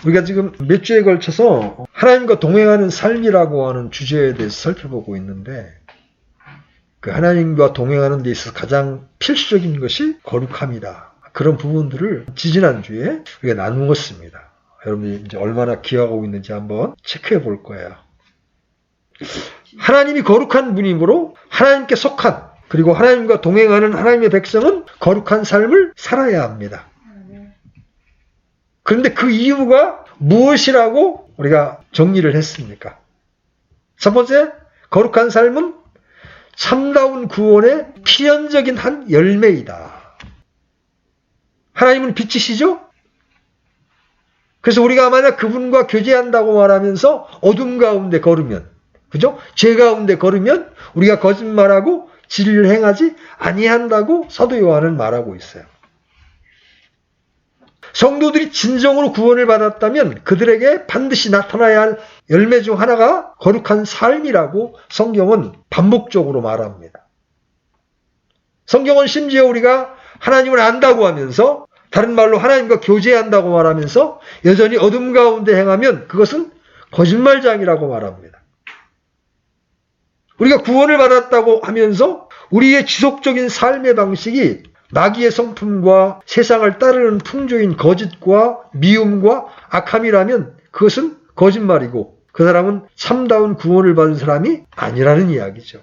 우리가 지금 몇 주에 걸쳐서 하나님과 동행하는 삶이라고 하는 주제에 대해서 살펴보고 있는데, 그 하나님과 동행하는 데 있어서 가장 필수적인 것이 거룩함이다. 그런 부분들을 지지난주에 우리가 나누었습니다. 여러분이 이제 얼마나 기억하고 있는지 한번 체크해 볼 거예요. 하나님이 거룩한 분이므로 하나님께 속한, 그리고 하나님과 동행하는 하나님의 백성은 거룩한 삶을 살아야 합니다. 그런데 그 이유가 무엇이라고 우리가 정리를 했습니까? 첫 번째, 거룩한 삶은 참다운 구원의 필연적인 한 열매이다. 하나님은 빛이시죠? 그래서 우리가 만약 그분과 교제한다고 말하면서 어둠 가운데 걸으면, 그죠? 죄 가운데 걸으면 우리가 거짓말하고 진리를 행하지 아니한다고 사도 요한은 말하고 있어요. 성도들이 진정으로 구원을 받았다면 그들에게 반드시 나타나야 할 열매 중 하나가 거룩한 삶이라고 성경은 반복적으로 말합니다. 성경은 심지어 우리가 하나님을 안다고 하면서, 다른 말로 하나님과 교제한다고 말하면서 여전히 어둠 가운데 행하면 그것은 거짓말장이라고 말합니다. 우리가 구원을 받았다고 하면서 우리의 지속적인 삶의 방식이 마귀의 성품과 세상을 따르는 풍조인 거짓과 미움과 악함이라면 그것은 거짓말이고 그 사람은 참다운 구원을 받은 사람이 아니라는 이야기죠.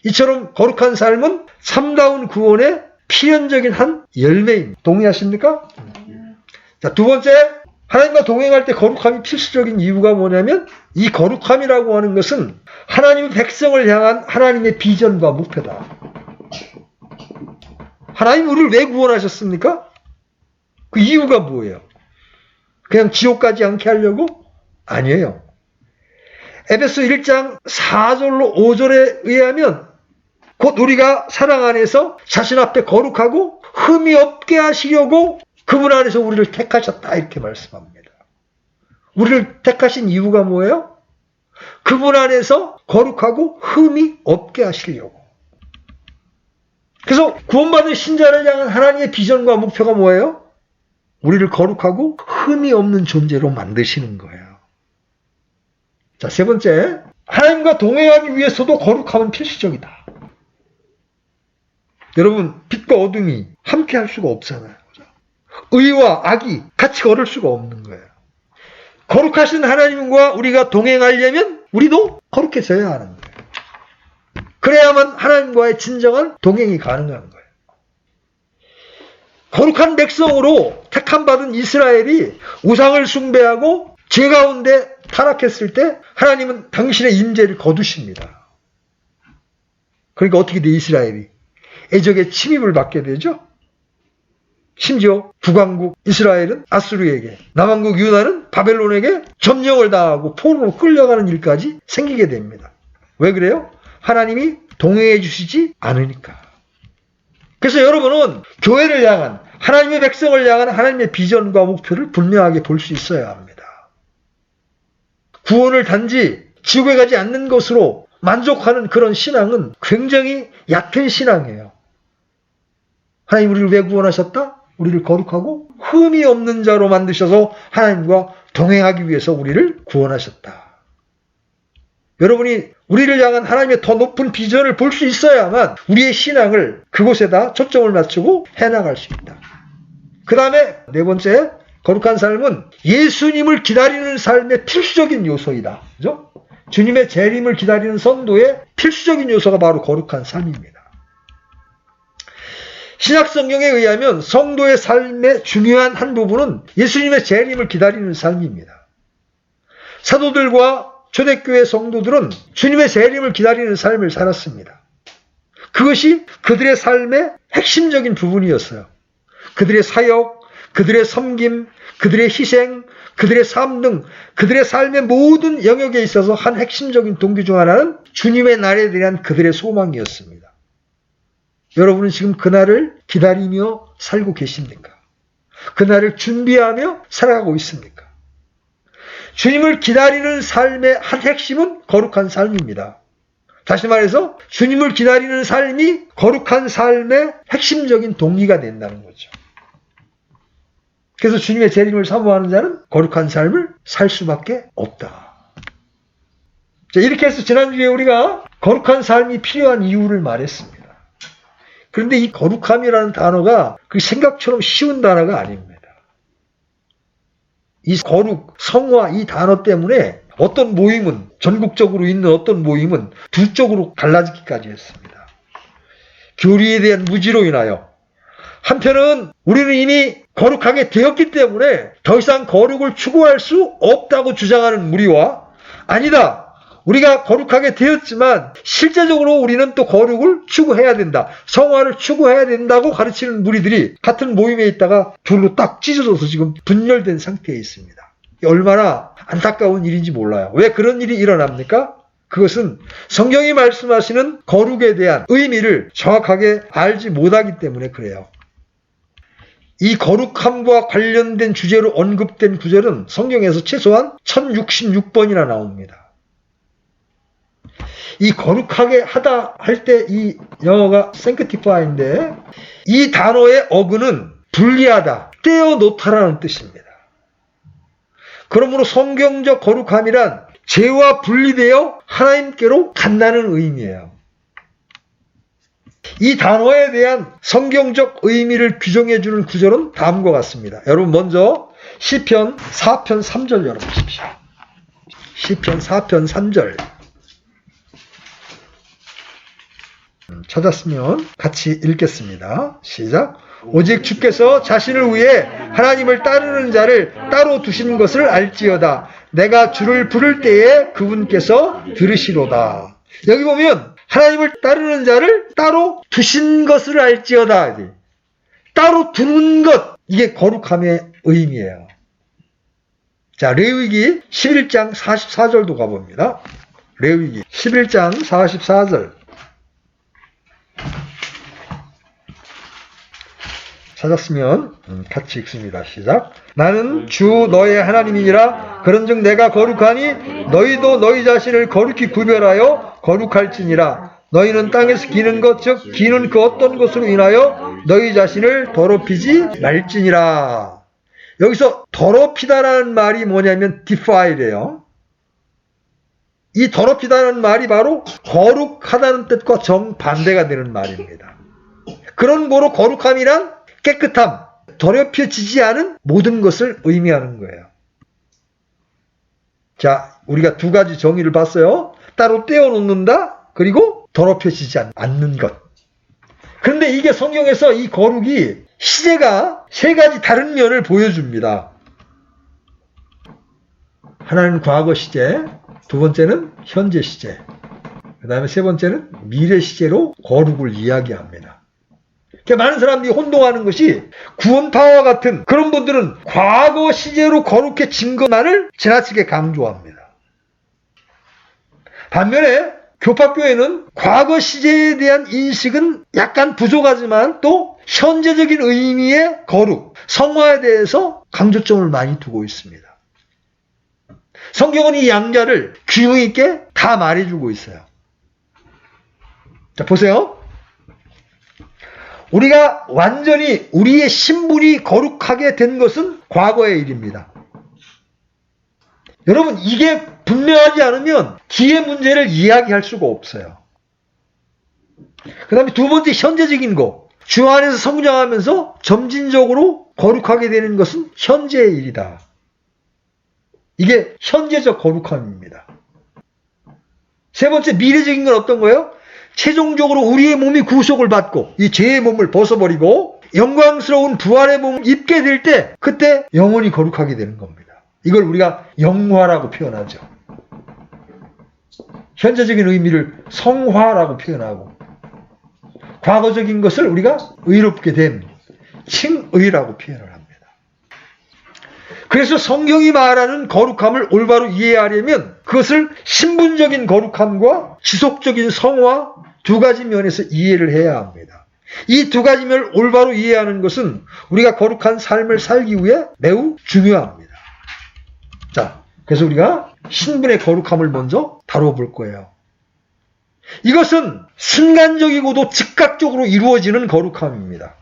이처럼 거룩한 삶은 참다운 구원의 필연적인 한 열매입니다. 동의하십니까? 자, 두 번째, 하나님과 동행할 때 거룩함이 필수적인 이유가 뭐냐면 이 거룩함이라고 하는 것은 하나님의 백성을 향한 하나님의 비전과 목표다. 하나님 우리를 왜 구원하셨습니까? 그 이유가 뭐예요? 그냥 지옥 가지 않게 하려고? 아니에요. 에베소 1장 4절로 5절에 의하면 곧 우리가 사랑 안에서 자신 앞에 거룩하고 흠이 없게 하시려고 그분 안에서 우리를 택하셨다 이렇게 말씀합니다. 우리를 택하신 이유가 뭐예요? 그분 안에서 거룩하고 흠이 없게 하시려고. 그래서 구원받은 신자를 향한 하나님의 비전과 목표가 뭐예요? 우리를 거룩하고 흠이 없는 존재로 만드시는 거예요. 자, 세 번째, 하나님과 동행하기 위해서도 거룩함은 필수적이다. 여러분, 빛과 어둠이 함께 할 수가 없잖아요. 의와 악이 같이 걸을 수가 없는 거예요. 거룩하신 하나님과 우리가 동행하려면 우리도 거룩해져야 하는 거예요. 그래야만 하나님과의 진정한 동행이 가능한 거예요. 거룩한 백성으로 택함받은 이스라엘이 우상을 숭배하고 죄 가운데 타락했을 때 하나님은 당신의 임재를 거두십니다. 그러니까 어떻게 돼? 이스라엘이 애적의 침입을 받게 되죠. 심지어 북왕국 이스라엘은 아수르에게, 남왕국 유다는 바벨론에게 점령을 당하고 포로로 끌려가는 일까지 생기게 됩니다. 왜 그래요? 하나님이 동행해 주시지 않으니까. 그래서 여러분은 교회를 향한, 하나님의 백성을 향한 하나님의 비전과 목표를 분명하게 볼 수 있어야 합니다. 구원을 단지 지옥에 가지 않는 것으로 만족하는 그런 신앙은 굉장히 얕은 신앙이에요. 하나님 우리를 왜 구원하셨다? 우리를 거룩하고 흠이 없는 자로 만드셔서 하나님과 동행하기 위해서 우리를 구원하셨다. 여러분이 우리를 향한 하나님의 더 높은 비전을 볼 수 있어야만 우리의 신앙을 그곳에다 초점을 맞추고 해나갈 수 있다. 그 다음에 네 번째, 거룩한 삶은 예수님을 기다리는 삶의 필수적인 요소이다. 그죠? 주님의 재림을 기다리는 성도의 필수적인 요소가 바로 거룩한 삶입니다. 신약 성경에 의하면 성도의 삶의 중요한 한 부분은 예수님의 재림을 기다리는 삶입니다. 사도들과 초대교회 성도들은 주님의 재림을 기다리는 삶을 살았습니다. 그것이 그들의 삶의 핵심적인 부분이었어요. 그들의 사역, 그들의 섬김, 그들의 희생, 그들의 삶 등 그들의 삶의 모든 영역에 있어서 한 핵심적인 동기 중 하나는 주님의 날에 대한 그들의 소망이었습니다. 여러분은 지금 그날을 기다리며 살고 계십니까? 그날을 준비하며 살아가고 있습니까? 주님을 기다리는 삶의 한 핵심은 거룩한 삶입니다. 다시 말해서 주님을 기다리는 삶이 거룩한 삶의 핵심적인 동기가 된다는 거죠. 그래서 주님의 재림을 사모하는 자는 거룩한 삶을 살 수밖에 없다. 자, 이렇게 해서 지난주에 우리가 거룩한 삶이 필요한 이유를 말했습니다. 그런데 이 거룩함이라는 단어가 그 생각처럼 쉬운 단어가 아닙니다. 이 거룩, 성화 이 단어 때문에 어떤 모임은, 전국적으로 있는 어떤 모임은 두 쪽으로 갈라지기까지 했습니다. 교리에 대한 무지로 인하여 한편은 우리는 이미 거룩하게 되었기 때문에 더 이상 거룩을 추구할 수 없다고 주장하는 무리와, 아니다, 우리가 거룩하게 되었지만 실제적으로 우리는 또 거룩을 추구해야 된다, 성화를 추구해야 된다고 가르치는 무리들이 같은 모임에 있다가 둘로 딱 찢어져서 지금 분열된 상태에 있습니다. 얼마나 안타까운 일인지 몰라요. 왜 그런 일이 일어납니까? 그것은 성경이 말씀하시는 거룩에 대한 의미를 정확하게 알지 못하기 때문에 그래요. 이 거룩함과 관련된 주제로 언급된 구절은 성경에서 최소한 1066번이나 나옵니다. 이 거룩하게 하다 할 때 이 영어가 sanctify인데 이 단어의 어근은 분리하다, 떼어놓다라는 뜻입니다. 그러므로 성경적 거룩함이란 죄와 분리되어 하나님께로 간다는 의미예요. 이 단어에 대한 성경적 의미를 규정해주는 구절은 다음과 같습니다. 여러분 먼저 시편 4편 3절 열어보십시오. 시편 4편 3절 찾았으면 같이 읽겠습니다. 시작. 오직 주께서 자신을 위해 하나님을 따르는 자를 따로 두신 것을 알지어다. 내가 주를 부를 때에 그분께서 들으시로다. 여기 보면 하나님을 따르는 자를 따로 두신 것을 알지어다. 따로 두는 것, 이게 거룩함의 의미예요. 자, 레위기 11장 44절도 가봅니다. 레위기 11장 44절 찾았으면 같이 읽습니다. 시작. 나는 주 너의 하나님이니라. 그런즉 내가 거룩하니 너희도 너희 자신을 거룩히 구별하여 거룩할지니라. 너희는 땅에서 기는 것, 즉 기는 그 어떤 것으로 인하여 너희 자신을 더럽히지 말지니라. 여기서 더럽히다라는 말이 뭐냐면 defile이에요. 이 더럽히다라는 말이 바로 거룩하다는 뜻과 정반대가 되는 말입니다. 그런 거로 거룩함이란 깨끗함, 더럽혀지지 않은 모든 것을 의미하는 거예요. 자, 우리가 두 가지 정의를 봤어요. 따로 떼어놓는다, 그리고 더럽혀지지 않는 것. 그런데 이게 성경에서 이 거룩이 시제가 세 가지 다른 면을 보여줍니다. 하나는 과거 시제, 두 번째는 현재 시제, 그 다음에 세 번째는 미래 시제로 거룩을 이야기합니다. 많은 사람들이 혼동하는 것이 구원파와 같은 그런 분들은 과거 시제로 거룩해진 것만을 지나치게 강조합니다. 반면에 교파교회는 과거 시제에 대한 인식은 약간 부족하지만 또 현재적인 의미의 거룩, 성화에 대해서 강조점을 많이 두고 있습니다. 성경은 이 양자를 균형 있게 다 말해주고 있어요. 자, 보세요. 우리가 완전히 우리의 신분이 거룩하게 된 것은 과거의 일입니다. 여러분, 이게 분명하지 않으면 뒤의 문제를 이야기할 수가 없어요. 그 다음에 두 번째 현재적인 거. 주 안에서 성장하면서 점진적으로 거룩하게 되는 것은 현재의 일이다. 이게 현재적 거룩함입니다. 세 번째 미래적인 건 어떤 거예요? 최종적으로 우리의 몸이 구속을 받고 이 죄의 몸을 벗어버리고 영광스러운 부활의 몸을 입게 될 때 그때 영혼이 거룩하게 되는 겁니다. 이걸 우리가 영화라고 표현하죠. 현재적인 의미를 성화라고 표현하고 과거적인 것을 우리가 의롭게 된 칭의라고 표현을 합니다. 그래서 성경이 말하는 거룩함을 올바로 이해하려면 그것을 신분적인 거룩함과 지속적인 성화 두 가지 면에서 이해를 해야 합니다. 이 두 가지 면을 올바로 이해하는 것은 우리가 거룩한 삶을 살기 위해 매우 중요합니다. 자, 그래서 우리가 신분의 거룩함을 먼저 다뤄볼 거예요. 이것은 순간적이고도 즉각적으로 이루어지는 거룩함입니다.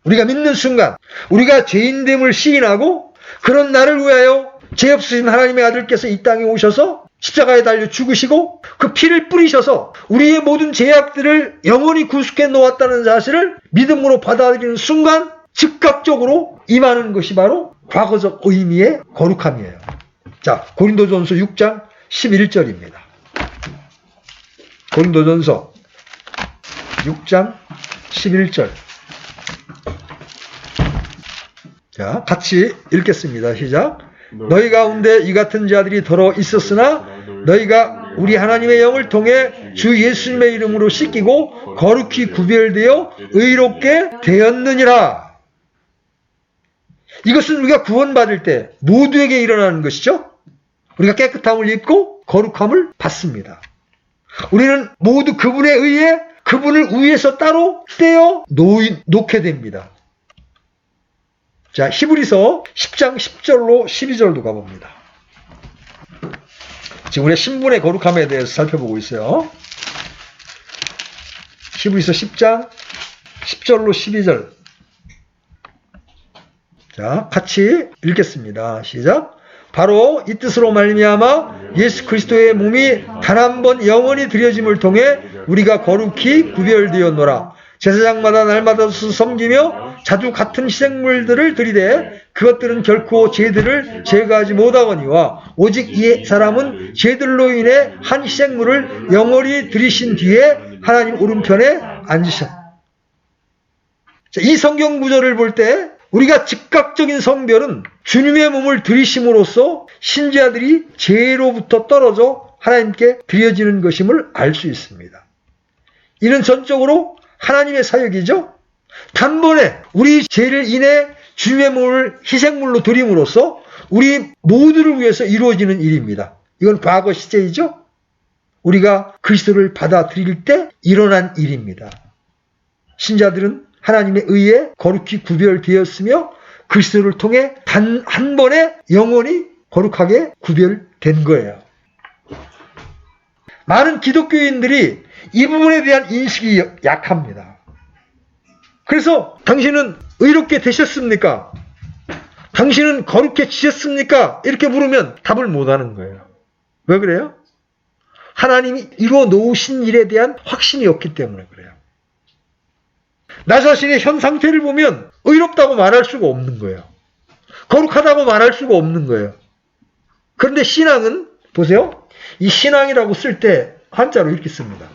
우리가 믿는 순간 우리가 죄인됨을 시인하고 그런 나를 위하여 죄 없으신 하나님의 아들께서 이 땅에 오셔서 십자가에 달려 죽으시고 그 피를 뿌리셔서 우리의 모든 죄악들을 영원히 구속해 놓았다는 사실을 믿음으로 받아들이는 순간 즉각적으로 임하는 것이 바로 과거적 의미의 거룩함이에요. 자, 고린도전서 6장 11절입니다. 고린도전서 6장 11절. 자, 같이 읽겠습니다. 시작. 너희 가운데 이 같은 자들이 더러 있었으나 너희가 우리 하나님의 영을 통해 주 예수님의 이름으로 씻기고 거룩히 구별되어 의롭게 되었느니라. 이것은 우리가 구원받을 때 모두에게 일어나는 것이죠. 우리가 깨끗함을 입고 거룩함을 받습니다. 우리는 모두 그분에 의해 그분을 위에서 따로 떼어 놓게 됩니다. 자, 히브리서 10장 10절로 12절도 가봅니다. 지금 우리가 신분의 거룩함에 대해서 살펴보고 있어요. 히브리서 10장 10절로 12절. 자, 같이 읽겠습니다. 시작. 바로 이 뜻으로 말미암아 예수 그리스도의 몸이 단 한 번 영원히 드려짐을 통해 우리가 거룩히 구별되었노라. 제사장마다 날마다 섬기며 자주 같은 희생물들을 드리되 그것들은 결코 죄들을 제거하지 못하거니와 오직 이 사람은 죄들로 인해 한 희생물을 영원히 드리신 뒤에 하나님 오른편에 앉으셨다. 이 성경 구절을 볼 때 우리가 즉각적인 성별은 주님의 몸을 드리심으로써 신자들이 죄로부터 떨어져 하나님께 드려지는 것임을 알 수 있습니다. 이는 전적으로 하나님의 사역이죠. 단번에 우리 죄를 인해 주님의 몸을 희생물로 드림으로써 우리 모두를 위해서 이루어지는 일입니다. 이건 과거 시제이죠. 우리가 그리스도를 받아들일 때 일어난 일입니다. 신자들은 하나님에 의해 거룩히 구별되었으며 그리스도를 통해 단 한 번에 영원히 거룩하게 구별된 거예요. 많은 기독교인들이 이 부분에 대한 인식이 약합니다. 그래서 당신은 의롭게 되셨습니까? 당신은 거룩해지셨습니까? 이렇게 물으면 답을 못하는 거예요. 왜 그래요? 하나님이 이루어 놓으신 일에 대한 확신이 없기 때문에 그래요. 나 자신의 현 상태를 보면 의롭다고 말할 수가 없는 거예요. 거룩하다고 말할 수가 없는 거예요. 그런데 신앙은 보세요. 이 신앙이라고 쓸 때 한자로 이렇게 씁니다.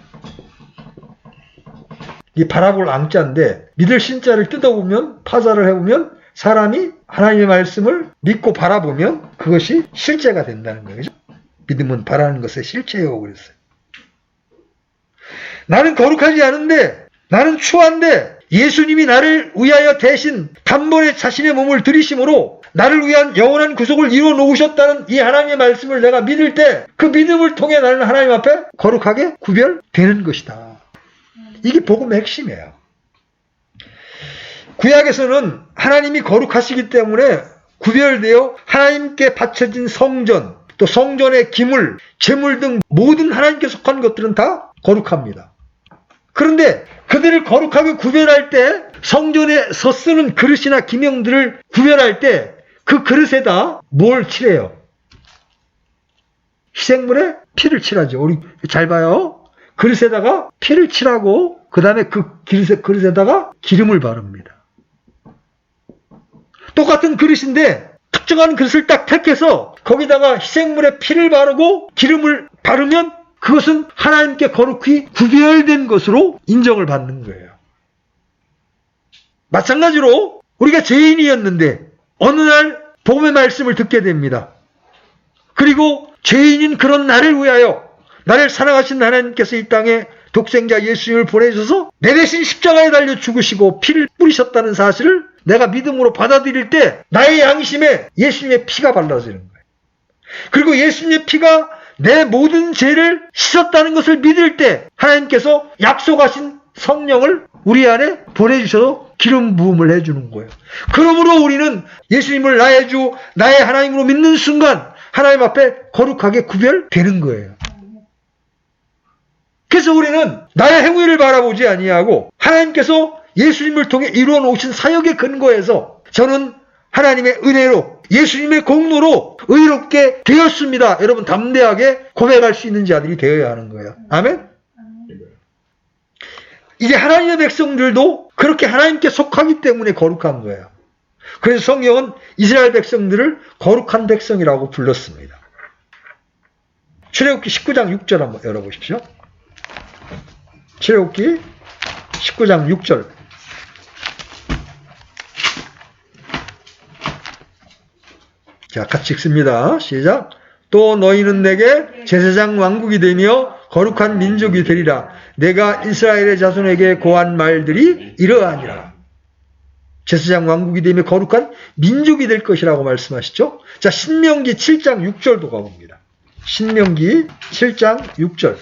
이 바라볼 앙자인데 믿을 신자를 뜯어보면 파자를 해보면 사람이 하나님의 말씀을 믿고 바라보면 그것이 실제가 된다는 거예요. 믿음은 바라는 것의 실체예요. 그랬어요. 나는 거룩하지 않은데 나는 추한데 예수님이 나를 위하여 대신 단번에 자신의 몸을 들이심으로 나를 위한 영원한 구속을 이루어 놓으셨다는 이 하나님의 말씀을 내가 믿을 때 그 믿음을 통해 나는 하나님 앞에 거룩하게 구별되는 것이다. 이게 복음의 핵심이에요. 구약에서는 하나님이 거룩하시기 때문에 구별되어 하나님께 바쳐진 성전, 또 성전의 기물, 제물 등 모든 하나님께 속한 것들은 다 거룩합니다. 그런데 그들을 거룩하게 구별할 때 성전에서 쓰는 그릇이나 기명들을 구별할 때 그 그릇에다 뭘 칠해요? 희생물에 피를 칠하죠. 우리 잘 봐요. 그릇에다가 피를 칠하고 그 다음에 그 그릇에다가 기름을 바릅니다. 똑같은 그릇인데 특정한 그릇을 딱 택해서 거기다가 희생물에 피를 바르고 기름을 바르면 그것은 하나님께 거룩히 구별된 것으로 인정을 받는 거예요. 마찬가지로 우리가 죄인이었는데 어느 날 복음의 말씀을 듣게 됩니다. 그리고 죄인인 그런 나를 위하여 나를 사랑하신 하나님께서 이 땅에 독생자 예수님을 보내셔서 내 대신 십자가에 달려 죽으시고 피를 뿌리셨다는 사실을 내가 믿음으로 받아들일 때 나의 양심에 예수님의 피가 발라지는 거예요. 그리고 예수님의 피가 내 모든 죄를 씻었다는 것을 믿을 때 하나님께서 약속하신 성령을 우리 안에 보내주셔서 기름 부음을 해주는 거예요. 그러므로 우리는 예수님을 나의 주, 나의 하나님으로 믿는 순간 하나님 앞에 거룩하게 구별되는 거예요. 그래서 우리는 나의 행위를 바라보지 아니하고 하나님께서 예수님을 통해 이루어 놓으신 사역의 근거에서 저는 하나님의 은혜로 예수님의 공로로 의롭게 되었습니다. 여러분 담대하게 고백할 수 있는 자들이 되어야 하는 거예요. 아멘? 이제 하나님의 백성들도 그렇게 하나님께 속하기 때문에 거룩한 거예요. 그래서 성경은 이스라엘 백성들을 거룩한 백성이라고 불렀습니다. 출애굽기 19장 6절 한번 열어보십시오. 출애굽기 19장 6절. 자, 같이 읽습니다. 시작. 또 너희는 내게 제사장 왕국이 되며 거룩한 민족이 되리라. 내가 이스라엘의 자손에게 고한 말들이 이러하니라. 제사장 왕국이 되며 거룩한 민족이 될 것이라고 말씀하시죠. 자, 신명기 7장 6절도 가봅니다. 신명기 7장 6절.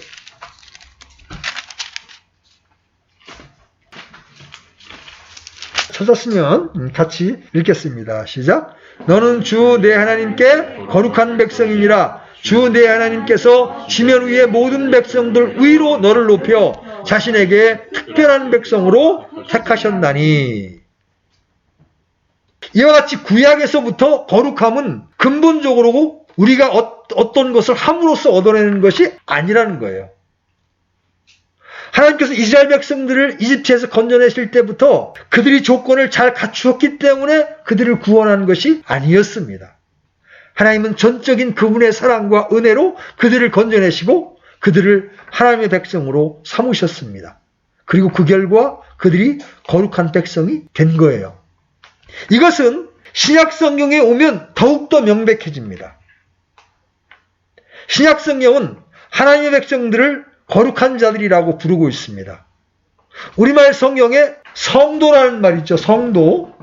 찾았으면 같이 읽겠습니다. 시작. 너는 주 내 하나님께 거룩한 백성이니라. 주 내 하나님께서 지면 위의 모든 백성들 위로 너를 높여 자신에게 특별한 백성으로 택하셨나니. 이와 같이 구약에서부터 거룩함은 근본적으로 우리가 어떤 것을 함으로써 얻어내는 것이 아니라는 거예요. 하나님께서 이스라엘 백성들을 이집트에서 건져내실 때부터 그들이 조건을 잘 갖추었기 때문에 그들을 구원한 것이 아니었습니다. 하나님은 전적인 그분의 사랑과 은혜로 그들을 건져내시고 그들을 하나님의 백성으로 삼으셨습니다. 그리고 그 결과 그들이 거룩한 백성이 된 거예요. 이것은 신약 성경에 오면 더욱더 명백해집니다. 신약 성경은 하나님의 백성들을 거룩한 자들이라고 부르고 있습니다. 우리말 성경에 성도라는 말이 있죠. 성도.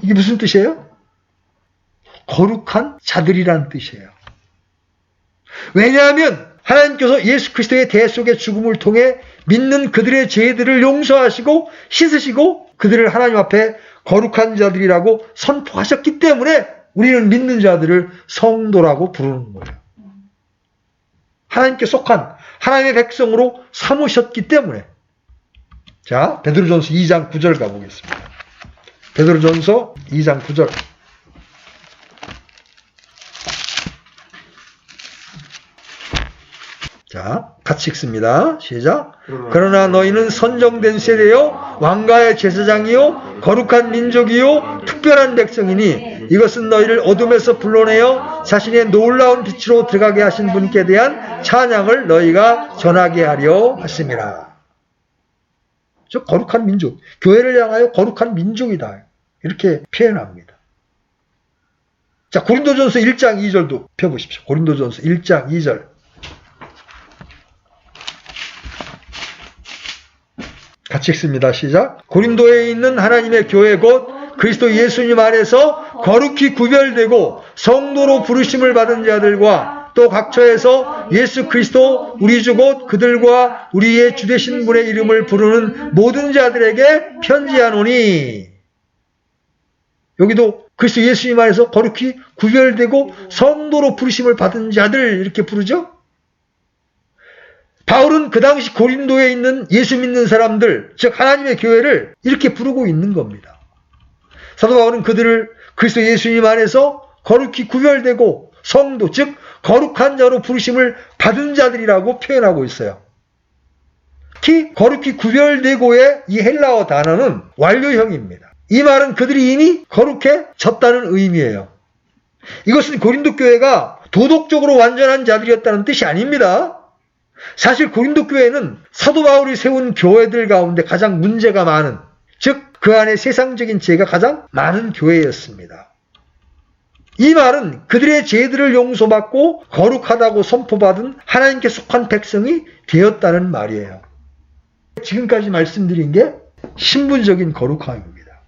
이게 무슨 뜻이에요? 거룩한 자들이라는 뜻이에요. 왜냐하면 하나님께서 예수 그리스도의 대속의 죽음을 통해 믿는 그들의 죄들을 용서하시고 씻으시고 그들을 하나님 앞에 거룩한 자들이라고 선포하셨기 때문에 우리는 믿는 자들을 성도라고 부르는 거예요. 하나님께 속한 하나님의 백성으로 삼으셨기 때문에. 자, 베드로전서 2장 9절 가보겠습니다. 베드로전서 2장 9절. 자, 같이 읽습니다. 시작. 그러나 너희는 선정된 세대요 왕가의 제사장이요 거룩한 민족이요 특별한 백성이니 이것은 너희를 어둠에서 불러내어 자신의 놀라운 빛으로 들어가게 하신 분께 대한 찬양을 너희가 전하게 하려 하심이라. 저 거룩한 민족, 교회를 향하여 거룩한 민족이다. 이렇게 표현합니다. 자, 고린도전서 1장 2절도 펴보십시오. 고린도전서 1장 2절. 같이 읽습니다. 시작. 고린도에 있는 하나님의 교회 곧 그리스도 예수님 안에서 거룩히 구별되고 성도로 부르심을 받은 자들과 또 각처에서 예수 그리스도 우리 주 곧 그들과 우리의 주 되신 분의 이름을 부르는 모든 자들에게 편지하노니. 여기도 그리스도 예수님 안에서 거룩히 구별되고 성도로 부르심을 받은 자들 이렇게 부르죠. 바울은 그 당시 고린도에 있는 예수 믿는 사람들, 즉 하나님의 교회를 이렇게 부르고 있는 겁니다. 사도 바울은 그들을 그리스도 예수님 안에서 거룩히 구별되고 성도, 즉 거룩한 자로 부르심을 받은 자들이라고 표현하고 있어요. 특히 거룩히 구별되고의 이 헬라어 단어는 완료형입니다. 이 말은 그들이 이미 거룩해졌다는 의미예요. 이것은 고린도 교회가 도덕적으로 완전한 자들이었다는 뜻이 아닙니다. 사실 고린도 교회는 사도 바울이 세운 교회들 가운데 가장 문제가 많은, 즉 그 안에 세상적인 죄가 가장 많은 교회였습니다. 이 말은 그들의 죄들을 용서받고 거룩하다고 선포받은 하나님께 속한 백성이 되었다는 말이에요. 지금까지 말씀드린 게 신분적인 거룩함입니다.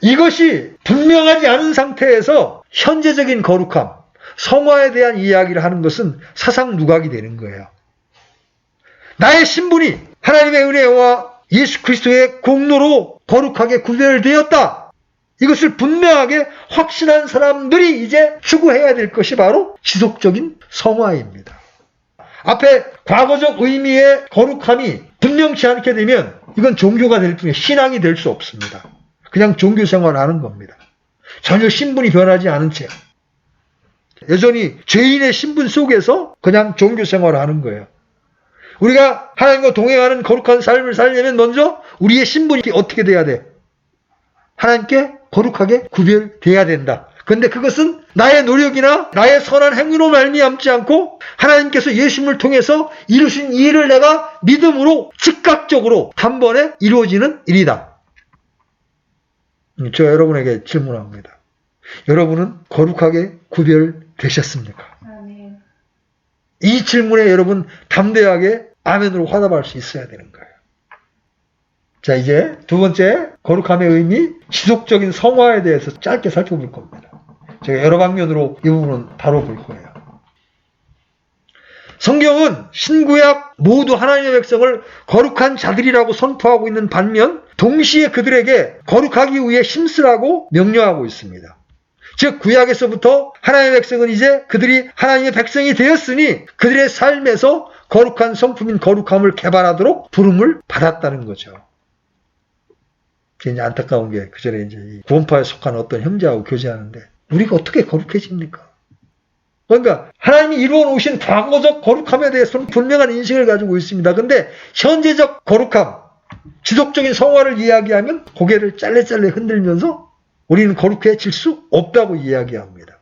이것이 분명하지 않은 상태에서 현재적인 거룩함, 성화에 대한 이야기를 하는 것은 사상 누각이 되는 거예요. 나의 신분이 하나님의 은혜와 예수 그리스도의 공로로 거룩하게 구별되었다. 이것을 분명하게 확신한 사람들이 이제 추구해야 될 것이 바로 지속적인 성화입니다. 앞에 과거적 의미의 거룩함이 분명치 않게 되면 이건 종교가 될 뿐이에요. 신앙이 될 수 없습니다. 그냥 종교 생활을 하는 겁니다. 전혀 신분이 변하지 않은 채 여전히 죄인의 신분 속에서 그냥 종교 생활을 하는 거예요. 우리가 하나님과 동행하는 거룩한 삶을 살려면 먼저 우리의 신분이 어떻게 돼야 돼? 하나님께 거룩하게 구별돼야 된다. 그런데 그것은 나의 노력이나 나의 선한 행위로 말미암지 않고 하나님께서 예수님을 통해서 이루신 이 일을 내가 믿음으로 즉각적으로 단번에 이루어지는 일이다. 저 여러분에게 질문합니다. 여러분은 거룩하게 구별되셨습니까? 아멘. 이 질문에 여러분 담대하게 아멘으로 화답할 수 있어야 되는 거예요. 자, 이제 두 번째 거룩함의 의미, 지속적인 성화에 대해서 짧게 살펴볼 겁니다. 제가 여러 방면으로 이 부분은 다뤄볼 거예요. 성경은 신구약 모두 하나님의 백성을 거룩한 자들이라고 선포하고 있는 반면 동시에 그들에게 거룩하기 위해 힘쓰라고 명령하고 있습니다. 즉 구약에서부터 하나님의 백성은 이제 그들이 하나님의 백성이 되었으니 그들의 삶에서 거룩한 성품인 거룩함을 개발하도록 부름을 받았다는 거죠. 이제 안타까운 게 그 전에 이제 이 구원파에 속한 어떤 형제하고 교제하는데 우리가 어떻게 거룩해집니까? 그러니까 하나님이 이루어 놓으신 과거적 거룩함에 대해서는 분명한 인식을 가지고 있습니다. 그런데 현재적 거룩함, 지속적인 성화를 이야기하면 고개를 짤레짤레 흔들면서 우리는 거룩해질 수 없다고 이야기합니다.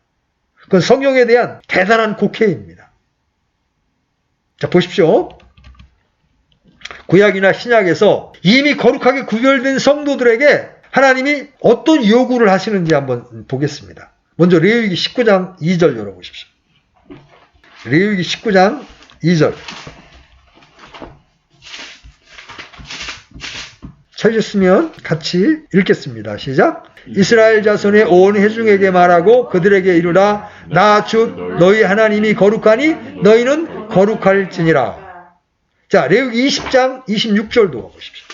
그건 성경에 대한 대단한 곡해입니다. 자, 보십시오. 구약이나 신약에서 이미 거룩하게 구별된 성도들에게 하나님이 어떤 요구를 하시는지 한번 보겠습니다. 먼저 레위기 19장 2절 열어보십시오. 레위기 19장 2절. 찾으셨으면 같이 읽겠습니다. 시작. 이스라엘 자손의 온 회중에게 말하고 그들에게 이르라. 나 주 너희 하나님이 거룩하니 너희는 거룩할지니라. 자, 레위기 20장 26절도 보십시오.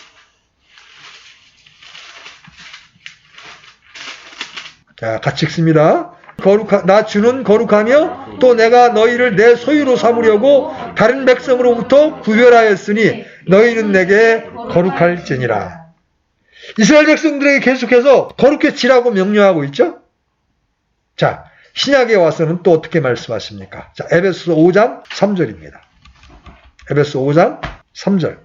자, 같이 읽습니다. 나 주는 거룩하며 또 내가 너희를 내 소유로 삼으려고 다른 백성으로부터 구별하였으니 너희는 내게 거룩할지니라. 이스라엘 백성들에게 계속해서 거룩해지라고 명령하고 있죠. 자, 신약에 와서는 또 어떻게 말씀하십니까? 자, 에베소서 5장 3절입니다. 에베소 5장 3절.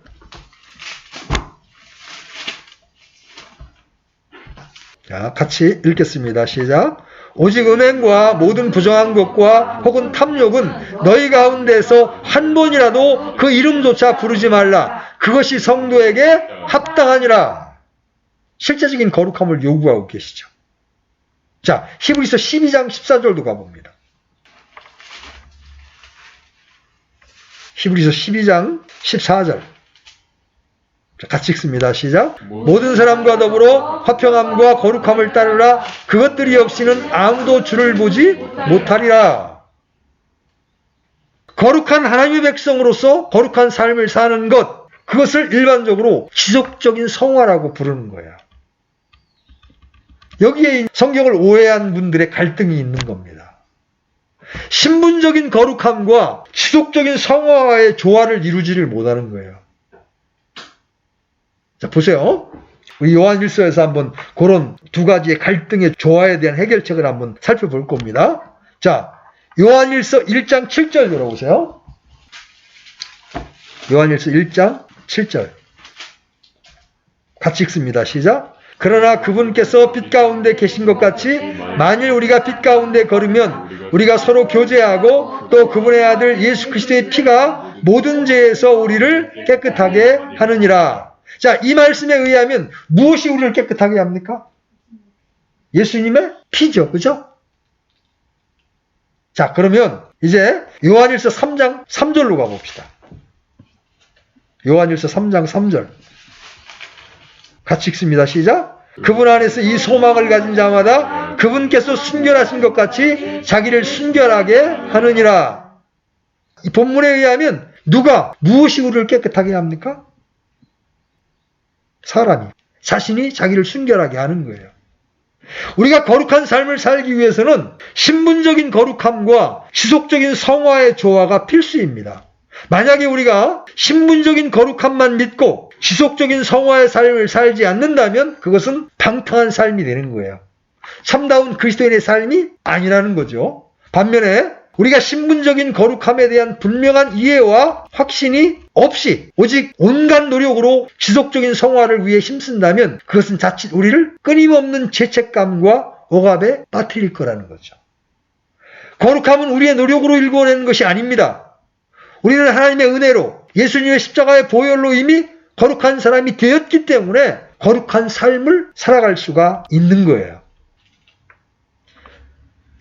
자, 같이 읽겠습니다. 시작. 오직 음행과 모든 부정한 것과 혹은 탐욕은 너희 가운데서 한 번이라도 그 이름조차 부르지 말라. 그것이 성도에게 합당하니라. 실제적인 거룩함을 요구하고 계시죠. 자, 히브리서 12장 14절도 가봅니다. 히브리서 12장 14절. 같이 읽습니다. 시작. 모든 사람과 더불어 화평함과 거룩함을 따르라. 그것들이 없이는 아무도 주를 보지 못하리라. 거룩한 하나님의 백성으로서 거룩한 삶을 사는 것, 그것을 일반적으로 지속적인 성화라고 부르는 거예요. 여기에 성경을 오해한 분들의 갈등이 있는 겁니다. 신분적인 거룩함과 지속적인 성화의 조화를 이루지를 못하는 거예요. 자, 보세요. 우리 요한일서에서 한번 그런 두 가지의 갈등의 조화에 대한 해결책을 한번 살펴볼 겁니다. 자, 요한일서 1장 7절 열어보세요. 요한일서 1장 7절. 같이 읽습니다. 시작. 그러나 그분께서 빛 가운데 계신 것 같이 만일 우리가 빛 가운데 걸으면 우리가 서로 교제하고 또 그분의 아들 예수 그리스도의 피가 모든 죄에서 우리를 깨끗하게 하느니라. 자, 이 말씀에 의하면 무엇이 우리를 깨끗하게 합니까? 예수님의 피죠. 그죠? 자, 그러면 이제 요한일서 3장 3절로 가봅시다. 요한일서 3장 3절. 같이 읽습니다. 시작. 그분 안에서 이 소망을 가진 자마다 그분께서 순결하신 것 같이 자기를 순결하게 하느니라. 이 본문에 의하면 누가 무엇이 우리를 깨끗하게 합니까? 사람이 자신이 자기를 순결하게 하는 거예요. 우리가 거룩한 삶을 살기 위해서는 신분적인 거룩함과 지속적인 성화의 조화가 필수입니다. 만약에 우리가 신분적인 거룩함만 믿고 지속적인 성화의 삶을 살지 않는다면 그것은 방탕한 삶이 되는 거예요. 참다운 그리스도인의 삶이 아니라는 거죠. 반면에 우리가 신분적인 거룩함에 대한 분명한 이해와 확신이 없이 오직 온갖 노력으로 지속적인 성화를 위해 힘쓴다면 그것은 자칫 우리를 끊임없는 죄책감과 억압에 빠뜨릴 거라는 거죠. 거룩함은 우리의 노력으로 일궈내는 것이 아닙니다. 우리는 하나님의 은혜로 예수님의 십자가의 보혈로 이미 거룩한 사람이 되었기 때문에 거룩한 삶을 살아갈 수가 있는 거예요.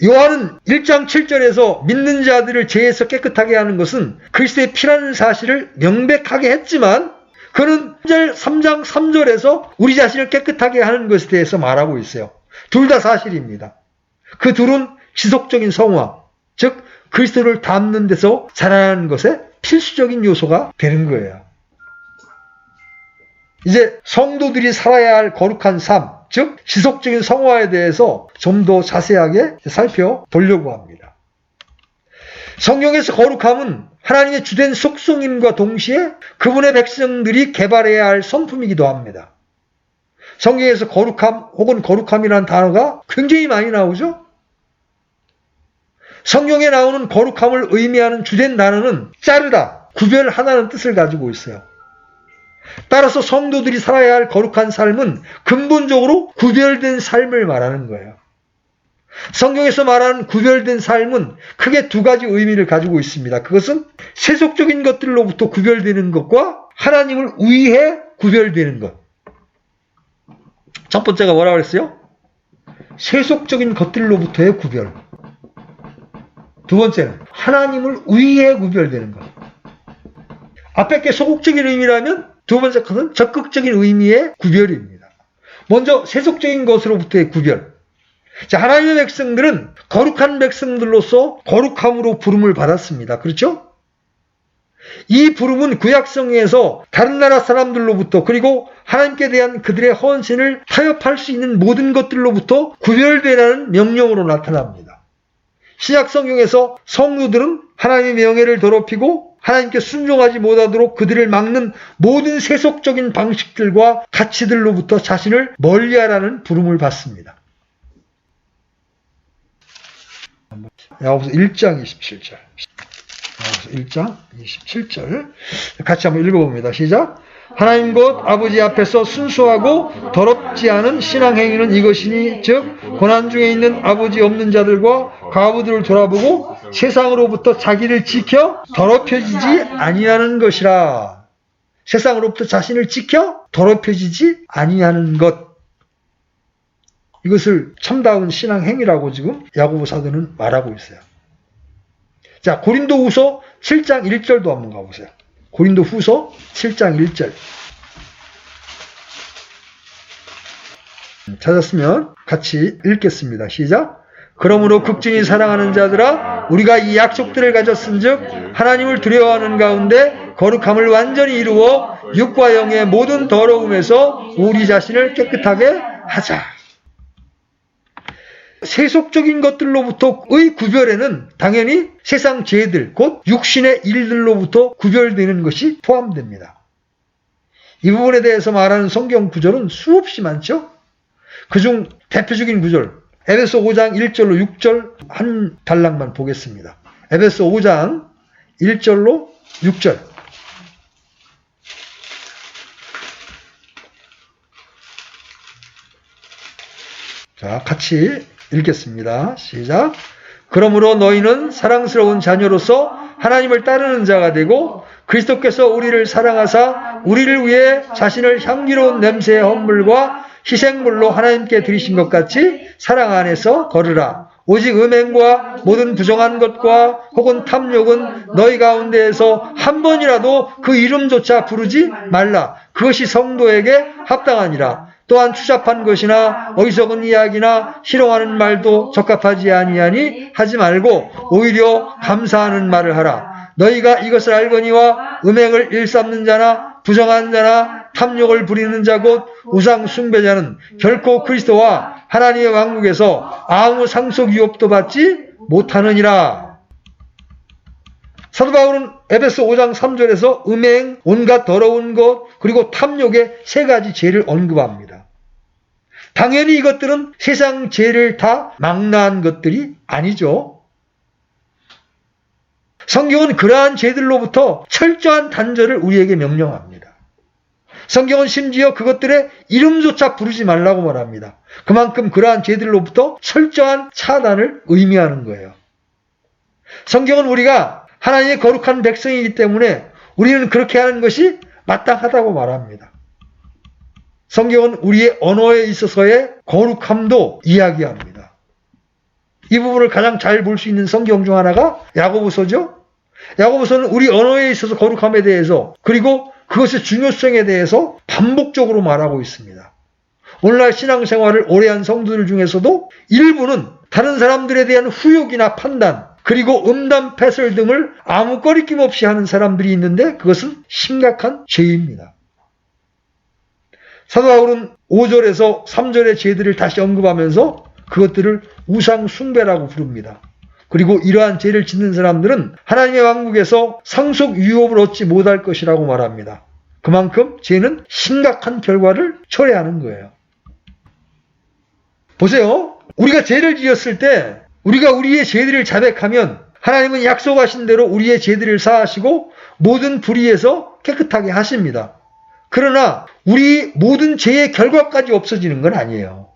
요한은 1장 7절에서 믿는 자들을 죄에서 깨끗하게 하는 것은 그리스도의 피라는 사실을 명백하게 했지만 그는 3장 3절에서 우리 자신을 깨끗하게 하는 것에 대해서 말하고 있어요. 둘 다 사실입니다. 그 둘은 지속적인 성화, 즉 그리스도를 닮는 데서 자라나는 것에 필수적인 요소가 되는 거예요. 이제 성도들이 살아야 할 거룩한 삶, 즉 지속적인 성화에 대해서 좀 더 자세하게 살펴보려고 합니다. 성경에서 거룩함은 하나님의 주된 속성임과 동시에 그분의 백성들이 개발해야 할 성품이기도 합니다. 성경에서 거룩함 혹은 거룩함이라는 단어가 굉장히 많이 나오죠. 성경에 나오는 거룩함을 의미하는 주된 단어는 자르다, 구별하다는 뜻을 가지고 있어요. 따라서 성도들이 살아야 할 거룩한 삶은 근본적으로 구별된 삶을 말하는 거예요. 성경에서 말하는 구별된 삶은 크게 두 가지 의미를 가지고 있습니다. 그것은 세속적인 것들로부터 구별되는 것과 하나님을 위해 구별되는 것. 첫 번째가 뭐라고 그랬어요? 세속적인 것들로부터의 구별. 두 번째는 하나님을 위해 구별되는 것. 앞에 게 소극적인 의미라면 두 번째 것은 적극적인 의미의 구별입니다. 먼저 세속적인 것으로부터의 구별. 자, 하나님의 백성들은 거룩한 백성들로서 거룩함으로 부름을 받았습니다. 그렇죠? 이 부름은 구약성경에서 다른 나라 사람들로부터 그리고 하나님께 대한 그들의 헌신을 타협할 수 있는 모든 것들로부터 구별되라는 명령으로 나타납니다. 신약성경에서 성도들은 하나님의 명예를 더럽히고 하나님께 순종하지 못하도록 그들을 막는 모든 세속적인 방식들과 가치들로부터 자신을 멀리하라는 부름을 받습니다. 야고보서 1장 27절. 야고보서 1장 27절. 같이 한번 읽어봅니다. 시작. 하나님 곧 아버지 앞에서 순수하고 더럽지 않은 신앙행위는 이것이니 즉 고난 중에 있는 아버지 없는 자들과 과부들을 돌아보고 세상으로부터 자기를 지켜 더럽혀지지 아니하는 것이라. 세상으로부터 자신을 지켜 더럽혀지지 아니하는 것. 이것을 참다운 신앙행위라고 지금 야고보 사도는 말하고 있어요. 자, 고린도후서 7장 1절도 한번 가보세요. 고린도후서 7장 1절. 찾았으면 같이 읽겠습니다. 시작. 그러므로 극진히 사랑하는 자들아 우리가 이 약속들을 가졌은즉 하나님을 두려워하는 가운데 거룩함을 완전히 이루어 육과 영의 모든 더러움에서 우리 자신을 깨끗하게 하자. 세속적인 것들로부터의 구별에는 당연히 세상 죄들, 곧 육신의 일들로부터 구별되는 것이 포함됩니다. 이 부분에 대해서 말하는 성경 구절은 수없이 많죠? 그중 대표적인 구절, 에베소 5장 1절로 6절 한 단락만 보겠습니다. 에베소 5장 1절로 6절. 자, 같이 읽겠습니다. 시작. 그러므로 너희는 사랑스러운 자녀로서 하나님을 따르는 자가 되고 그리스도께서 우리를 사랑하사 우리를 위해 자신을 향기로운 냄새의 헌물과 희생물로 하나님께 드리신 것 같이 사랑 안에서 걸으라. 오직 음행과 모든 부정한 것과 혹은 탐욕은 너희 가운데에서 한 번이라도 그 이름조차 부르지 말라. 그것이 성도에게 합당하니라. 또한 추잡한 것이나 어리석은 이야기나 희롱하는 말도 적합하지 아니하니 하지 말고 오히려 감사하는 말을 하라. 너희가 이것을 알거니와 음행을 일삼는 자나 부정한 자나 탐욕을 부리는 자 곧 우상 숭배자는 결코 그리스도와 하나님의 왕국에서 아무 상속 유업도 받지 못하느니라. 사도 바울은 에베소 5장 3절에서 음행, 온갖 더러운 것, 그리고 탐욕의 세 가지 죄를 언급합니다. 당연히 이것들은 세상 죄를 다 망라한 것들이 아니죠. 성경은 그러한 죄들로부터 철저한 단절을 우리에게 명령합니다. 성경은 심지어 그것들의 이름조차 부르지 말라고 말합니다. 그만큼 그러한 죄들로부터 철저한 차단을 의미하는 거예요. 성경은 우리가 하나님의 거룩한 백성이기 때문에 우리는 그렇게 하는 것이 마땅하다고 말합니다. 성경은 우리의 언어에 있어서의 거룩함도 이야기합니다. 이 부분을 가장 잘 볼 수 있는 성경 중 하나가 야고보서죠. 야고보서는 우리 언어에 있어서 거룩함에 대해서, 그리고 그것의 중요성에 대해서 반복적으로 말하고 있습니다. 오늘날 신앙생활을 오래 한 성도들 중에서도 일부는 다른 사람들에 대한 후욕이나 판단, 그리고 음담 패설 등을 아무 꺼리낌 없이 하는 사람들이 있는데 그것은 심각한 죄입니다. 사도 바울은 5절에서 3절의 죄들을 다시 언급하면서 그것들을 우상 숭배라고 부릅니다. 그리고 이러한 죄를 짓는 사람들은 하나님의 왕국에서 상속 유업을 얻지 못할 것이라고 말합니다. 그만큼 죄는 심각한 결과를 초래하는 거예요. 보세요. 우리가 죄를 지었을 때 우리가 우리의 죄들을 자백하면 하나님은 약속하신 대로 우리의 죄들을 사하시고 모든 불의에서 깨끗하게 하십니다. 그러나 우리 모든 죄의 결과까지 없어지는 건 아니에요.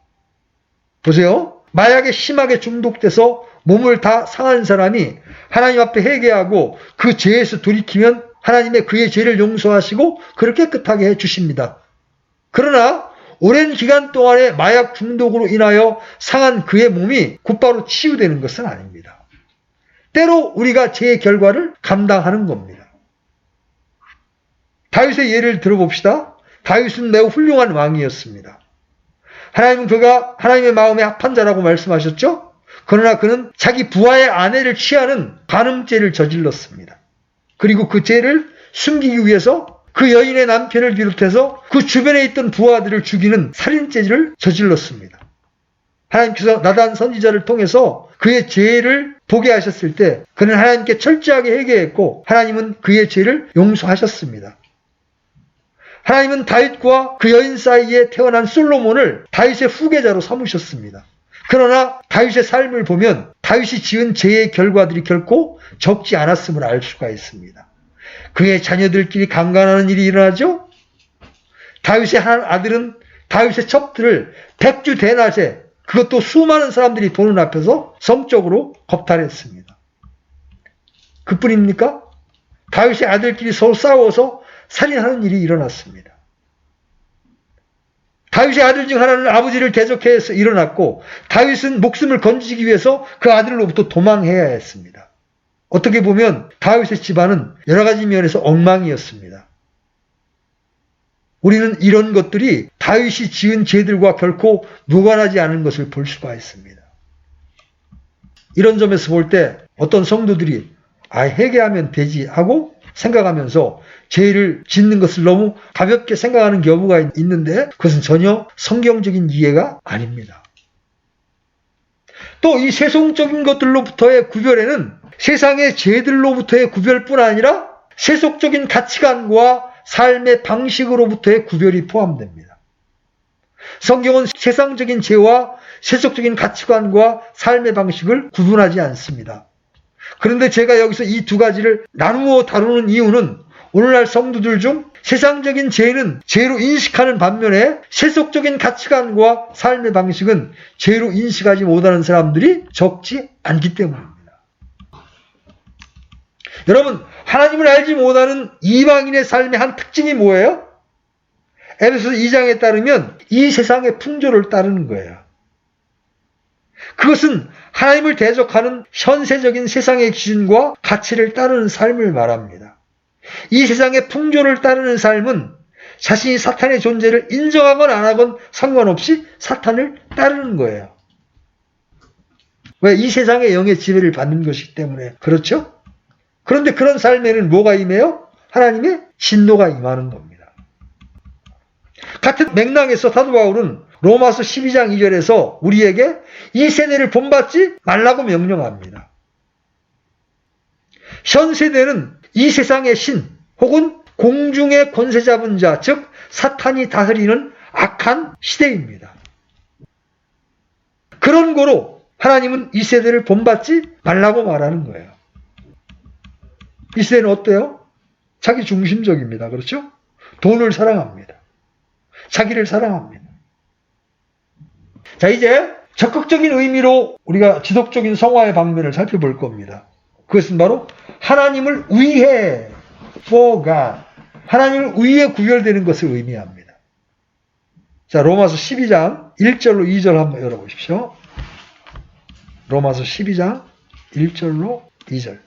보세요. 마약에 심하게 중독돼서 몸을 다 상한 사람이 하나님 앞에 회개하고 그 죄에서 돌이키면 하나님의 그의 죄를 용서하시고 그를 깨끗하게 해주십니다. 그러나 오랜 기간 동안의 마약 중독으로 인하여 상한 그의 몸이 곧바로 치유되는 것은 아닙니다. 때로 우리가 죄의 결과를 감당하는 겁니다. 다윗의 예를 들어봅시다. 다윗은 매우 훌륭한 왕이었습니다. 하나님은 그가 하나님의 마음에 합한 자라고 말씀하셨죠? 그러나 그는 자기 부하의 아내를 취하는 간음죄를 저질렀습니다. 그리고 그 죄를 숨기기 위해서 그 여인의 남편을 비롯해서 그 주변에 있던 부하들을 죽이는 살인죄를 저질렀습니다. 하나님께서 나단 선지자를 통해서 그의 죄를 보게 하셨을 때 그는 하나님께 철저하게 회개했고 하나님은 그의 죄를 용서하셨습니다. 하나님은 다윗과 그 여인 사이에 태어난 솔로몬을 다윗의 후계자로 삼으셨습니다. 그러나 다윗의 삶을 보면 다윗이 지은 죄의 결과들이 결코 적지 않았음을 알 수가 있습니다. 그의 자녀들끼리 강간하는 일이 일어나죠. 다윗의 한 아들은 다윗의 첩들을 백주 대낮에, 그것도 수많은 사람들이 보는 앞에서 성적으로 겁탈했습니다. 그뿐입니까? 다윗의 아들끼리 서로 싸워서 살인하는 일이 일어났습니다. 다윗의 아들 중 하나는 아버지를 대적해서 일어났고 다윗은 목숨을 건지기 위해서 그 아들로부터 도망해야 했습니다. 어떻게 보면 다윗의 집안은 여러 가지 면에서 엉망이었습니다. 우리는 이런 것들이 다윗이 지은 죄들과 결코 무관하지 않은 것을 볼 수가 있습니다. 이런 점에서 볼 때 어떤 성도들이 회개하면 되지 하고 생각하면서 죄를 짓는 것을 너무 가볍게 생각하는 경우가 있는데 그것은 전혀 성경적인 이해가 아닙니다. 또 이 세속적인 것들로부터의 구별에는 세상의 죄들로부터의 구별뿐 아니라 세속적인 가치관과 삶의 방식으로부터의 구별이 포함됩니다. 성경은 세상적인 죄와 세속적인 가치관과 삶의 방식을 구분하지 않습니다. 그런데 제가 여기서 이 두 가지를 나누어 다루는 이유는 오늘날 성도들 중 세상적인 죄는 죄로 인식하는 반면에 세속적인 가치관과 삶의 방식은 죄로 인식하지 못하는 사람들이 적지 않기 때문입니다. 여러분, 하나님을 알지 못하는 이방인의 삶의 한 특징이 뭐예요? 에베소서 2장에 따르면 이 세상의 풍조를 따르는 거예요. 그것은 하나님을 대적하는 현세적인 세상의 기준과 가치를 따르는 삶을 말합니다. 이 세상의 풍조를 따르는 삶은 자신이 사탄의 존재를 인정하건 안 하건 상관없이 사탄을 따르는 거예요. 왜? 이 세상의 영의 지배를 받는 것이기 때문에 그렇죠? 그런데 그런 삶에는 뭐가 임해요? 하나님의 진노가 임하는 겁니다. 같은 맥락에서 사도 바울은 로마서 12장 2절에서 우리에게 이 세대를 본받지 말라고 명령합니다. 현 세대는 이 세상의 신 혹은 공중의 권세 잡은 자, 즉 사탄이 다스리는 악한 시대입니다. 그런 거로 하나님은 이 세대를 본받지 말라고 말하는 거예요. 이 세대는 어때요? 자기 중심적입니다. 그렇죠? 돈을 사랑합니다. 자기를 사랑합니다. 자, 이제 적극적인 의미로 우리가 지속적인 성화의 방면을 살펴볼 겁니다. 그것은 바로 하나님을 위해, for God, 하나님을 위해 구별되는 것을 의미합니다. 자, 로마서 12장 1절로 2절 한번 열어보십시오. 로마서 12장 1절로 2절.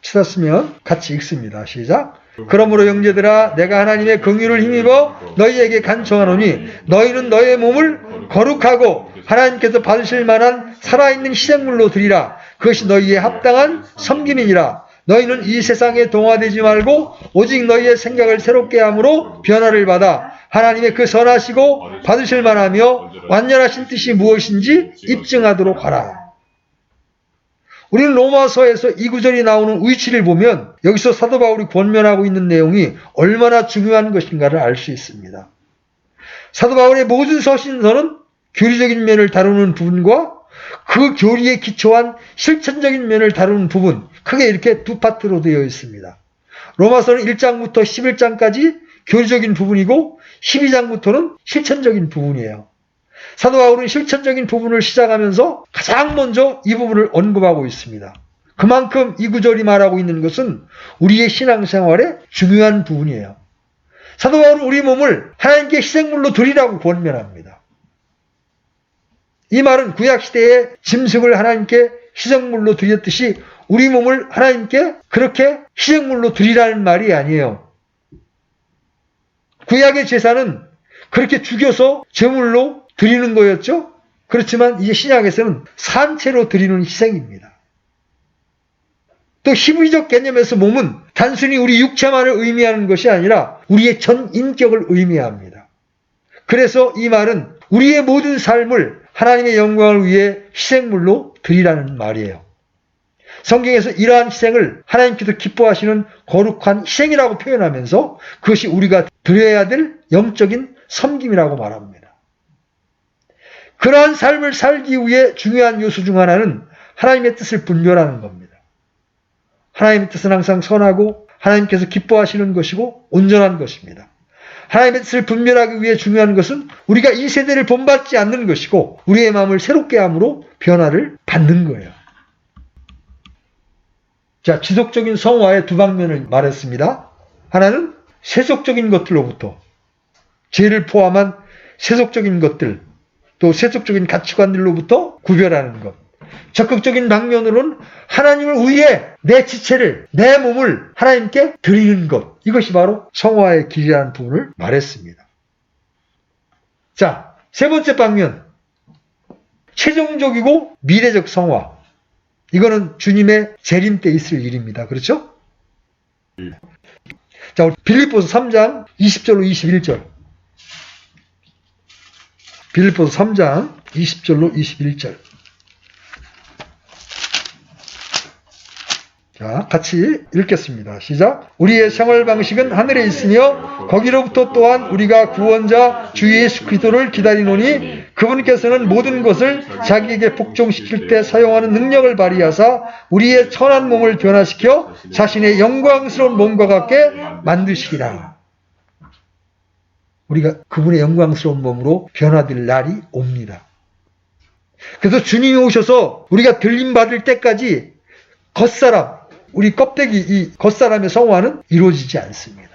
찾았으면 같이 읽습니다. 시작. 그러므로 형제들아, 내가 하나님의 긍휼을 힘입어 너희에게 간청하노니 너희는 너희의 몸을 거룩하고 하나님께서 받으실 만한 살아있는 희생물로 드리라. 그것이 너희의 합당한 섬김이니라. 너희는 이 세상에 동화되지 말고 오직 너희의 생각을 새롭게 함으로 변화를 받아 하나님의 그 선하시고 받으실 만하며 완전하신 뜻이 무엇인지 입증하도록 하라. 우리는 로마서에서 이 구절이 나오는 위치를 보면 여기서 사도 바울이 권면하고 있는 내용이 얼마나 중요한 것인가를 알 수 있습니다. 사도 바울의 모든 서신서는 교리적인 면을 다루는 부분과 그 교리에 기초한 실천적인 면을 다루는 부분, 크게 이렇게 두 파트로 되어 있습니다. 로마서는 1장부터 11장까지 교리적인 부분이고 12장부터는 실천적인 부분이에요. 사도 바울은 실천적인 부분을 시작하면서 가장 먼저 이 부분을 언급하고 있습니다. 그만큼 이 구절이 말하고 있는 것은 우리의 신앙생활의 중요한 부분이에요. 사도 바울은 우리 몸을 하나님께 희생물로 드리라고 권면합니다. 이 말은 구약시대에 짐승을 하나님께 희생물로 드렸듯이 우리 몸을 하나님께 그렇게 희생물로 드리라는 말이 아니에요. 구약의 제사는 그렇게 죽여서 제물로 드리는 거였죠. 그렇지만 이제 신약에서는 산채로 드리는 희생입니다. 또 히브리적 개념에서 몸은 단순히 우리 육체만을 의미하는 것이 아니라 우리의 전 인격을 의미합니다. 그래서 이 말은 우리의 모든 삶을 하나님의 영광을 위해 희생물로 드리라는 말이에요. 성경에서 이러한 희생을 하나님께서 기뻐하시는 거룩한 희생이라고 표현하면서 그것이 우리가 드려야 될 영적인 섬김이라고 말합니다. 그러한 삶을 살기 위해 중요한 요소 중 하나는 하나님의 뜻을 분별하는 겁니다. 하나님의 뜻은 항상 선하고 하나님께서 기뻐하시는 것이고 온전한 것입니다. 하나님의 뜻을 분별하기 위해 중요한 것은 우리가 이 세대를 본받지 않는 것이고 우리의 마음을 새롭게 함으로 변화를 받는 거예요. 자, 지속적인 성화의 두 방면을 말했습니다. 하나는 세속적인 것들로부터 죄를 포함한 세속적인 것들, 또 세속적인 가치관들로부터 구별하는 것. 적극적인 방면으로는 하나님을 위해 내 지체를, 내 몸을 하나님께 드리는 것. 이것이 바로 성화의 길이라는 부분을 말했습니다. 자, 세 번째 방면. 최종적이고 미래적 성화. 이거는 주님의 재림 때 있을 일입니다. 그렇죠? 자, 우리 빌립보서 3장 20절로 21절. 빌립보서 3장 20절로 21절. 자, 같이 읽겠습니다. 시작. 우리의 생활 방식은 하늘에 있으며 거기로부터 또한 우리가 구원자 주 예수 그리스도를 기다리노니 그분께서는 모든 것을 자기에게 복종시킬 때 사용하는 능력을 발휘하사 우리의 천한 몸을 변화시켜 자신의 영광스러운 몸과 같게 만드시리라. 우리가 그분의 영광스러운 몸으로 변화될 날이 옵니다. 그래서 주님이 오셔서 우리가 들림받을 때까지 겉사람, 우리 껍데기 이 겉사람의 성화는 이루어지지 않습니다.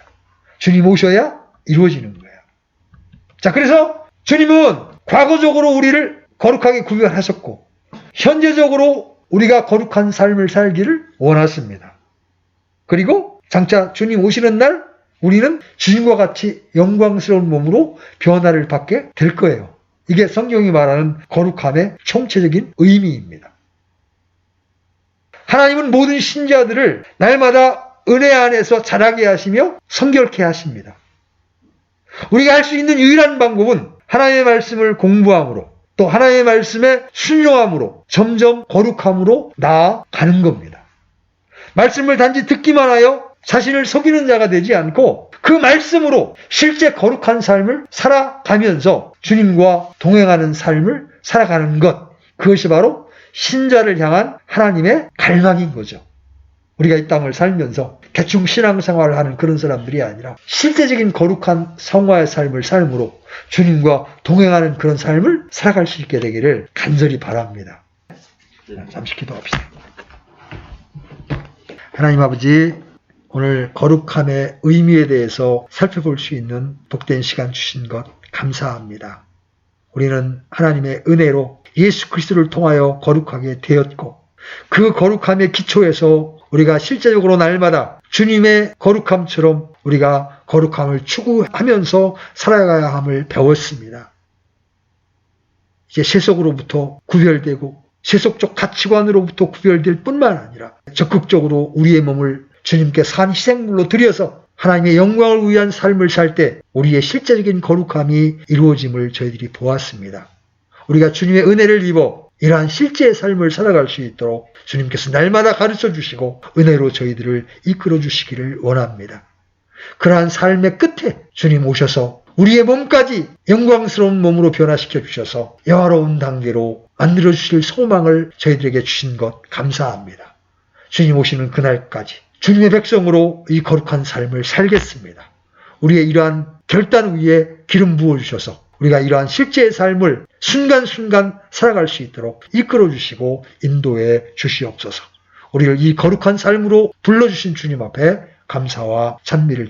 주님 오셔야 이루어지는 거예요. 자, 그래서 주님은 과거적으로 우리를 거룩하게 구별하셨고 현재적으로 우리가 거룩한 삶을 살기를 원하십니다. 그리고 장차 주님 오시는 날 우리는 주님과 같이 영광스러운 몸으로 변화를 받게 될 거예요. 이게 성경이 말하는 거룩함의 총체적인 의미입니다. 하나님은 모든 신자들을 날마다 은혜 안에서 자라게 하시며 성결케 하십니다. 우리가 할 수 있는 유일한 방법은 하나님의 말씀을 공부함으로 또 하나님의 말씀에 순종함으로 점점 거룩함으로 나아가는 겁니다. 말씀을 단지 듣기만 하여 자신을 속이는 자가 되지 않고 그 말씀으로 실제 거룩한 삶을 살아가면서 주님과 동행하는 삶을 살아가는 것, 그것이 바로 신자를 향한 하나님의 갈망인 거죠. 우리가 이 땅을 살면서 대충 신앙생활을 하는 그런 사람들이 아니라 실제적인 거룩한 성화의 삶을 삶으로 주님과 동행하는 그런 삶을 살아갈 수 있게 되기를 간절히 바랍니다. 잠시 기도합시다. 하나님 아버지, 오늘 거룩함의 의미에 대해서 살펴볼 수 있는 복된 시간 주신 것 감사합니다. 우리는 하나님의 은혜로 예수 그리스도를 통하여 거룩하게 되었고 그 거룩함의 기초에서 우리가 실제적으로 날마다 주님의 거룩함처럼 우리가 거룩함을 추구하면서 살아가야 함을 배웠습니다. 이제 세속으로부터 구별되고 세속적 가치관으로부터 구별될 뿐만 아니라 적극적으로 우리의 몸을 주님께 산 희생물로 드려서 하나님의 영광을 위한 삶을 살 때 우리의 실제적인 거룩함이 이루어짐을 저희들이 보았습니다. 우리가 주님의 은혜를 입어 이러한 실제의 삶을 살아갈 수 있도록 주님께서 날마다 가르쳐 주시고 은혜로 저희들을 이끌어 주시기를 원합니다. 그러한 삶의 끝에 주님 오셔서 우리의 몸까지 영광스러운 몸으로 변화시켜 주셔서 영화로운 단계로 만들어 주실 소망을 저희들에게 주신 것 감사합니다. 주님 오시는 그날까지 주님의 백성으로 이 거룩한 삶을 살겠습니다. 우리의 이러한 결단 위에 기름 부어주셔서 우리가 이러한 실제의 삶을 순간순간 살아갈 수 있도록 이끌어 주시고 인도해 주시옵소서. 우리를 이 거룩한 삶으로 불러주신 주님 앞에 감사와 찬미를 드립니다.